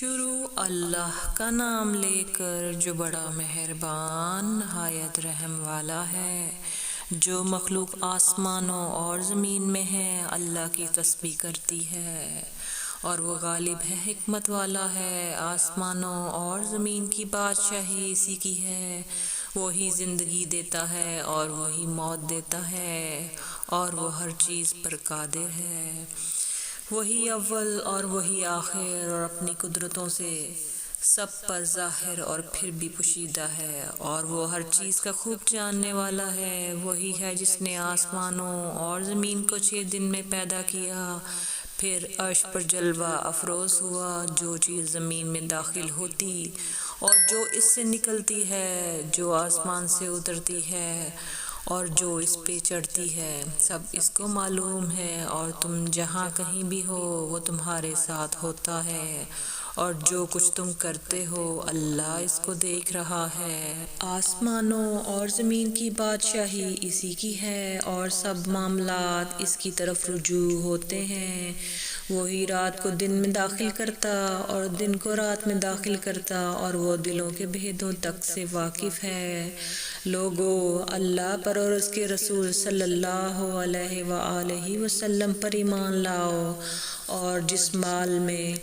شروع اللہ کا نام لے کر جو بڑا مہربان نہایت رحم والا ہے۔ جو مخلوق آسمانوں اور زمین میں ہے اللہ کی تسبیح کرتی ہے، اور وہ غالب ہے، حکمت والا ہے۔ آسمانوں اور زمین کی بادشاہی اسی کی ہے۔ وہی زندگی دیتا ہے اور وہی موت دیتا ہے، اور وہ ہر چیز پر قادر ہے۔ وہی اول اور وہی آخر، اور اپنی قدرتوں سے سب پر ظاہر اور پھر بھی پوشیدہ ہے، اور وہ ہر چیز کا خوب جاننے والا ہے۔ وہی ہے جس نے آسمانوں اور زمین کو 6 دن میں پیدا کیا، پھر عرش پر جلوہ افروز ہوا۔ جو چیز زمین میں داخل ہوتی اور جو اس سے نکلتی ہے، جو آسمان سے اترتی ہے اور جو اس پہ چڑھتی ہے، سب اس کو معلوم ہے۔ اور تم جہاں کہیں بھی ہو وہ تمہارے ساتھ ہوتا ہے، اور جو کچھ تم کرتے ہو اللہ اس کو دیکھ رہا ہے۔ آسمانوں اور زمین کی بادشاہی اسی کی ہے، اور سب معاملات اس کی طرف رجوع ہوتے ہیں۔ وہی رات کو دن میں داخل کرتا اور دن کو رات میں داخل کرتا، اور وہ دلوں کے بھیدوں تک سے واقف ہے۔ لوگو، اللہ پر اور اس کے رسول صلی اللہ علیہ وآلہ وسلم پر ایمان لاؤ، اور جس مال میں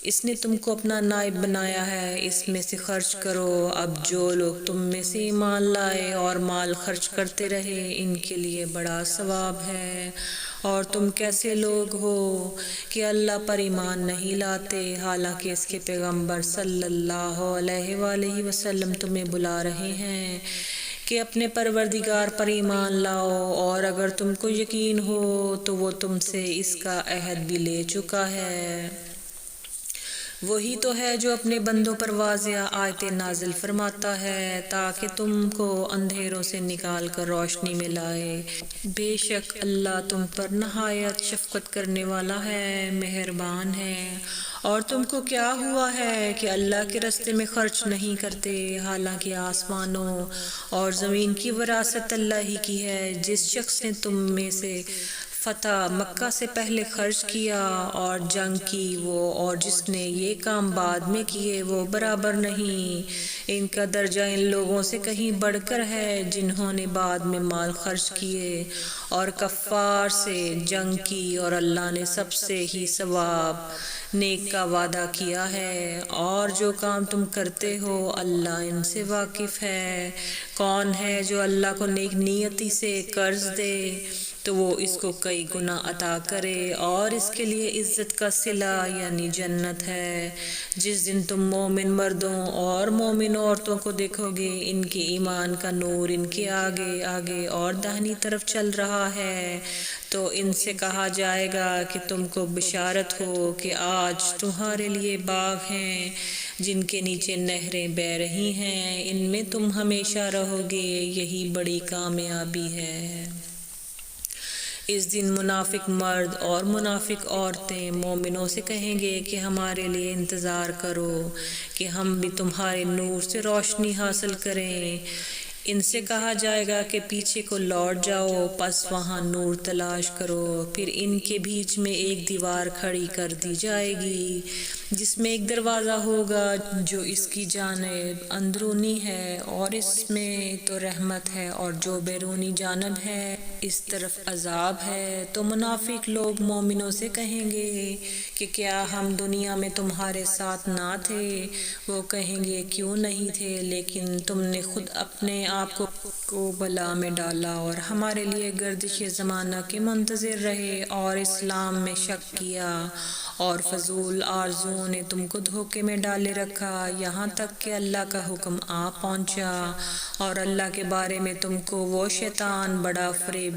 اس نے تم کو اپنا نائب بنایا ہے اس میں سے خرچ کرو۔ اب جو لوگ تم میں سے ایمان لائے اور مال خرچ کرتے رہے ان کے لیے بڑا ثواب ہے۔ اور تم کیسے لوگ ہو کہ اللہ پر ایمان نہیں لاتے، حالانکہ اس کے پیغمبر صلی اللہ علیہ وآلہ وسلم تمہیں بلا رہے ہیں کہ اپنے پروردگار پر ایمان لاؤ، اور اگر تم کو یقین ہو تو وہ تم سے اس کا عہد بھی لے چکا ہے۔ وہی تو ہے جو اپنے بندوں پر واضح آیتیں نازل فرماتا ہے تاکہ تم کو اندھیروں سے نکال کر روشنی میں لائے۔ بے شک اللہ تم پر نہایت شفقت کرنے والا ہے، مہربان ہے۔ اور تم کو کیا ہوا ہے کہ اللہ کے راستے میں خرچ نہیں کرتے، حالانکہ آسمانوں اور زمین کی وراثت اللہ ہی کی ہے۔ جس شخص نے تم میں سے فتح مکہ سے پہلے خرچ کیا اور جنگ کی، وہ اور جس نے یہ کام بعد میں کیے وہ برابر نہیں۔ ان کا درجہ ان لوگوں سے کہیں بڑھ کر ہے جنہوں نے بعد میں مال خرچ کیے اور کفار سے جنگ کی، اور اللہ نے سب سے ہی ثواب نیک کا وعدہ کیا ہے۔ اور جو کام تم کرتے ہو اللہ ان سے واقف ہے۔ کون ہے جو اللہ کو نیک نیتی سے قرض دے تو وہ اس کو کئی گنا عطا کرے، اور اس کے لیے عزت کا صلہ یعنی جنت ہے۔ جس دن تم مومن مردوں اور مومن عورتوں کو دیکھو گے ان کے ایمان کا نور ان کے آگے آگے اور داہنی طرف چل رہا ہے، تو ان سے کہا جائے گا کہ تم کو بشارت ہو کہ آج تمہارے لیے باغ ہیں جن کے نیچے نہریں بہہ رہی ہیں، ان میں تم ہمیشہ رہو گے، یہی بڑی کامیابی ہے۔ اس دن منافق مرد اور منافق عورتیں مومنوں سے کہیں گے کہ ہمارے لیے انتظار کرو کہ ہم بھی تمہارے نور سے روشنی حاصل کریں۔ ان سے کہا جائے گا کہ پیچھے کو لوٹ جاؤ، پس وہاں نور تلاش کرو۔ پھر ان کے بیچ میں ایک دیوار کھڑی کر دی جائے گی جس میں ایک دروازہ ہوگا جو اس کی جانب اندرونی ہے اور اس میں تو رحمت ہے، اور جو بیرونی جانب ہے اس طرف عذاب ہے۔ تو منافق لوگ مومنوں سے کہیں گے کہ کیا ہم دنیا میں تمہارے ساتھ نہ تھے؟ وہ کہیں گے کیوں نہیں تھے، لیکن تم نے خود اپنے آپ کو بلا میں ڈالا اور ہمارے لیے گردش زمانہ کے منتظر رہے اور اسلام میں شک کیا، اور فضول آرزوؤں نے تم کو دھوکے میں ڈالے رکھا، یہاں تک کہ اللہ کا حکم آ پہنچا، اور اللہ کے بارے میں تم کو وہ شیطان بڑا فریب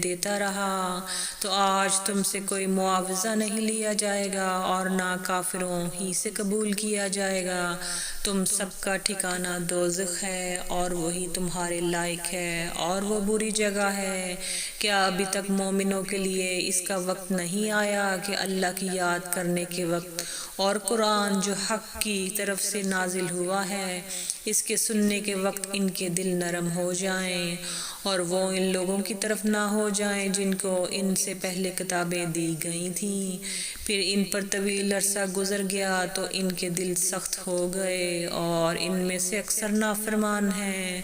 دیتا رہا۔ تو آج تم سے کوئی معاوضہ نہیں لیا جائے گا اور نہ کافروں ہی سے قبول کیا جائے گا۔ تم سب کا ٹھکانہ دوزخ ہے اور وہی تمہارے لائق ہے، اور وہ بری جگہ ہے۔ کیا ابھی تک مومنوں کے لیے اس کا وقت نہیں آیا کہ اللہ کی یاد کرنے کے وقت اور قرآن جو حق کی طرف سے نازل ہوا ہے اس کے سننے کے وقت ان کے دل نرم ہو جائیں اور وہ ان لوگوں کی طرف نہ ہو جائیں جن کو ان سے پہلے کتابیں دی گئی تھیں، پھر ان پر طویل عرصہ گزر گیا تو ان کے دل سخت ہو گئے اور ان میں سے اکثر نافرمان ہیں۔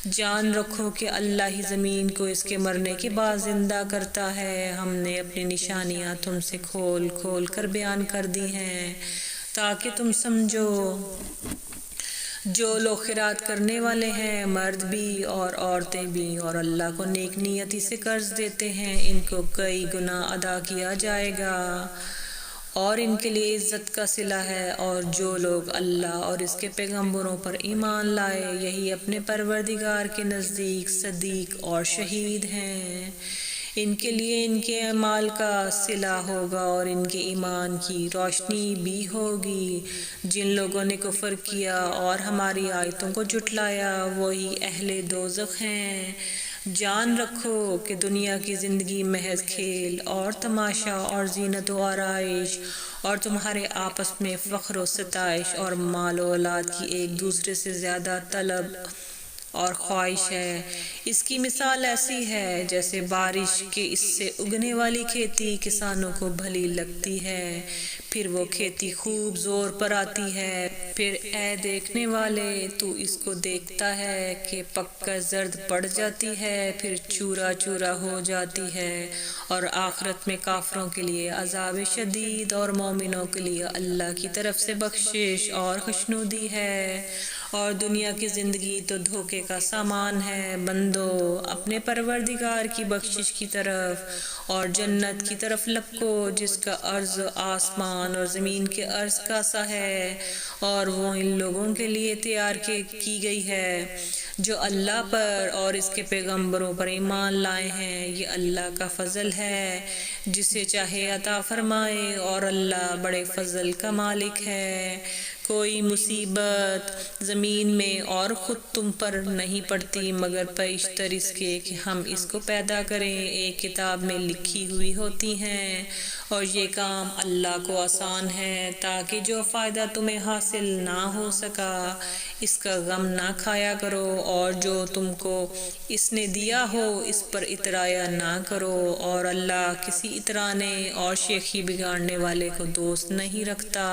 جان رکھو کہ اللہ ہی زمین کو اس کے مرنے کے بعد زندہ کرتا ہے۔ ہم نے اپنی نشانیاں تم سے کھول کھول کر بیان کر دی ہیں تاکہ تم سمجھو۔ جو لوگ خیرات کرنے والے ہیں، مرد بھی اور عورتیں بھی، اور اللہ کو نیک نیتی سے قرض دیتے ہیں، ان کو کئی گنا ادا کیا جائے گا اور ان کے لیے عزت کا صلہ ہے۔ اور جو لوگ اللہ اور اس کے پیغمبروں پر ایمان لائے، یہی اپنے پروردگار کے نزدیک صدیق اور شہید ہیں۔ ان کے لیے ان کے اعمال کا صلہ ہوگا اور ان کے ایمان کی روشنی بھی ہوگی۔ جن لوگوں نے کفر کیا اور ہماری آیتوں کو جھٹلایا وہی اہل دوزخ ہیں۔ جان رکھو کہ دنیا کی زندگی محض کھیل اور تماشا اور زینت و آرائش اور تمہارے آپس میں فخر و ستائش اور مال و اولاد کی ایک دوسرے سے زیادہ طلب اور خواہش ہے۔ اس کی مثال ایسی ہے جیسے بارش کے اس سے اگنے والی کھیتی کسانوں کو بھلی لگتی ہے، پھر وہ کھیتی خوب زور پر آتی ہے، پھر اے دیکھنے والے تو اس کو دیکھتا ہے کہ پک کر زرد پڑ جاتی ہے، پھر چورا چورا ہو جاتی ہے، اور آخرت میں کافروں کے لیے عذاب شدید اور مومنوں کے لیے اللہ کی طرف سے بخشش اور خوشنودی ہے۔ اور دنیا کی زندگی تو دھوکے کا سامان ہے۔ بندو اپنے پروردگار کی بخشش کی طرف اور جنت کی طرف لپکو جس کا عرض آسمان اور زمین کے عرض کا سا ہے، اور وہ ان لوگوں کے لیے تیار کی گئی ہے جو اللہ پر اور اس کے پیغمبروں پر ایمان لائے ہیں۔ یہ اللہ کا فضل ہے جسے چاہے عطا فرمائے، اور اللہ بڑے فضل کا مالک ہے۔ کوئی مصیبت زمین میں اور خود تم پر نہیں پڑتی مگر پیشتر اس کے کہ ہم اس کو پیدا کریں، ایک کتاب میں لکھی ہوئی ہوتی ہیں، اور یہ کام اللہ کو آسان ہے تاکہ جو فائدہ تمہیں حاصل نہ ہو سکا اس کا غم نہ کھایا کرو، اور جو تم کو اس نے دیا ہو اس پر اترایا نہ کرو، اور اللہ کسی اترانے اور شیخی بگاڑنے والے کو دوست نہیں رکھتا۔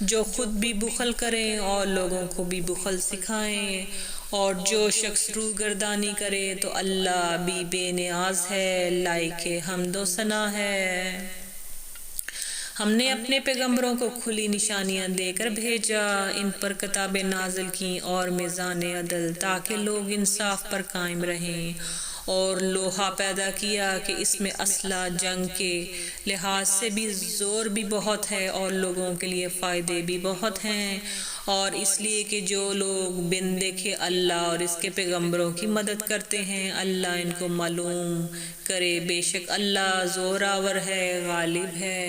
جو خود بھی بخل کریں اور لوگوں کو بھی بخل سکھائیں، اور جو شخص رو گردانی کرے تو اللہ بھی بے نیاز ہے، لائق حمد و ثنا ہے۔ ہم نے اپنے پیغمبروں کو کھلی نشانیاں دے کر بھیجا، ان پر کتابیں نازل کیں اور میزان عدل تاکہ لوگ انصاف پر قائم رہیں، اور لوہا پیدا کیا کہ اس میں اسلحہ جنگ کے لحاظ سے بھی زور بھی بہت ہے اور لوگوں کے لیے فائدے بھی بہت ہیں، اور اس لیے کہ جو لوگ بن دیکھے اللہ اور اس کے پیغمبروں کی مدد کرتے ہیں اللہ ان کو معلوم کرے، بے شک اللہ زور آور ہے، غالب ہے۔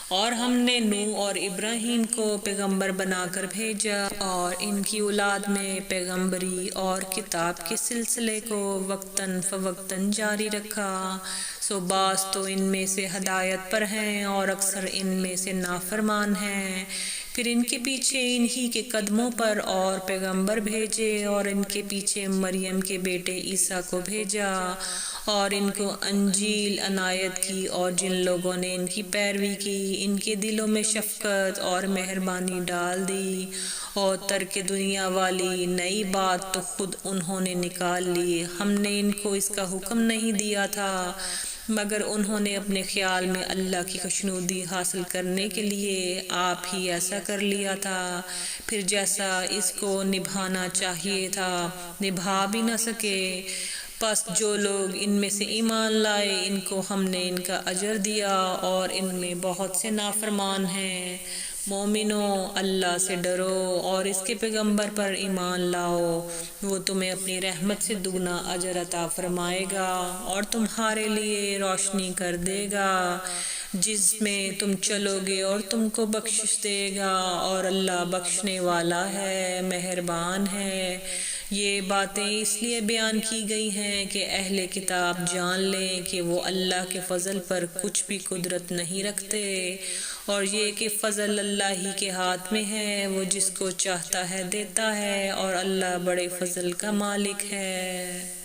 اور ہم نے نوح اور ابراہیم کو پیغمبر بنا کر بھیجا اور ان کی اولاد میں پیغمبری اور کتاب کے سلسلے کو وقتاً فوقتاً جاری رکھا، سو بعض تو ان میں سے ہدایت پر ہیں اور اکثر ان میں سے نافرمان ہیں۔ پھر ان کے پیچھے انہی کے قدموں پر اور پیغمبر بھیجے، اور ان کے پیچھے مریم کے بیٹے عیسیٰ کو بھیجا، اور ان کو انجیل عنایت کی، اور جن لوگوں نے ان کی پیروی کی ان کے دلوں میں شفقت اور مہربانی ڈال دی، اور ترک دنیا والی نئی بات تو خود انہوں نے نکال لی۔ ہم نے ان کو اس کا حکم نہیں دیا تھا مگر انہوں نے اپنے خیال میں اللہ کی خوشنودی حاصل کرنے کے لیے آپ ہی ایسا کر لیا تھا، پھر جیسا اس کو نبھانا چاہیے تھا نبھا بھی نہ سکے۔ پس جو لوگ ان میں سے ایمان لائے ان کو ہم نے ان کا اجر دیا، اور ان میں بہت سے نافرمان ہیں۔ مومنوں اللہ سے ڈرو اور اس کے پیغمبر پر ایمان لاؤ، وہ تمہیں اپنی رحمت سے دگنا اجر عطا فرمائے گا اور تمہارے لیے روشنی کر دے گا جس میں تم چلو گے، اور تم کو بخشش دے گا، اور اللہ بخشنے والا ہے، مہربان ہے۔ یہ باتیں اس لیے بیان کی گئی ہیں کہ اہل کتاب جان لیں کہ وہ اللہ کے فضل پر کچھ بھی قدرت نہیں رکھتے، اور یہ کہ فضل اللہ ہی کے ہاتھ میں ہے، وہ جس کو چاہتا ہے دیتا ہے، اور اللہ بڑے فضل کا مالک ہے۔